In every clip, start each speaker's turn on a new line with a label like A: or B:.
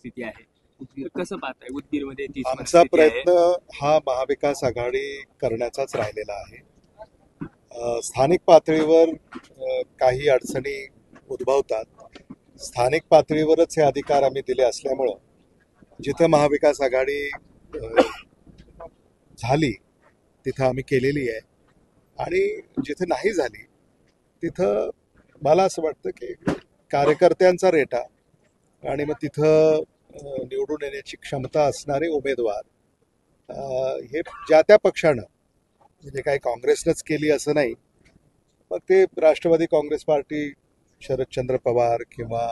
A: परिस्थिती आहे. कसं पाहताय उदगीरमध्ये 30
B: आमचा
A: परिस्थिती आहे.
B: प्रयत्न हा महाविकास आघाडी करण्याचाच राहिलेला आहे. स्थानिक पातळीवर काही अडचणी उद्भवतात. स्थानिक पातळीवरच हे अधिकार आम्ही दिले असल्यामुळं जिथं महाविकास आघाडी झाली तिथं आम्ही केलेली आहे आणि जिथे नाही झाली तिथं मला असं वाटतं की कार्यकर्त्यांचा रेटा आणि मग तिथं निवडून येण्याची क्षमता असणारे उमेदवार हे ज्या त्या पक्षानं म्हणजे काही काँग्रेसनंच केली असं नाही, मग ते राष्ट्रवादी काँग्रेस पार्टी, शरदचंद्र पवार किंवा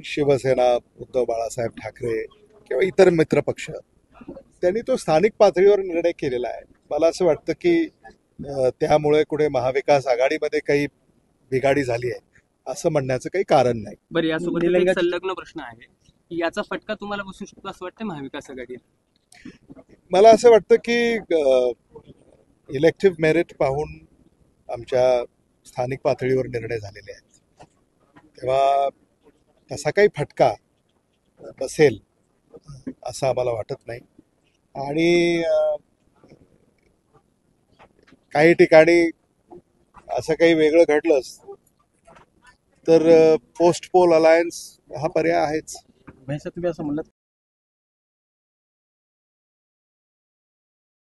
B: शिवसेना उद्धव बाळासाहेब ठाकरे किंवा इतर मित्रपक्ष त्यांनी तो स्थानिक पातळीवर निर्णय केलेला आहे. मला असं वाटतं की त्यामुळे कुठे महाविकास आघाडीमध्ये काही बिघाडी झाली आहे असं म्हणण्याचं काही कारण नाही.
A: बरं, यासोबत एक संलग्न प्रश्न आहे की याचा फटका तुम्हाला बसू शकतो असं वाटतं महाविकास आघाडीला?
B: मला असं वाटतं की इलेक्टिव्ह मेरिट पाहून आमच्या स्थानिक पातळीवर निर्णय झालेले आहेत, तेव्हा तसा काही फटका बसेल असं आम्हाला वाटत नाही. आणि काही ठिकाणी असं काही वेगळं घडलंच तर पोस्ट पोल अलायन्स हा पर्याय आहेच.
C: तुम्ही असं म्हणलात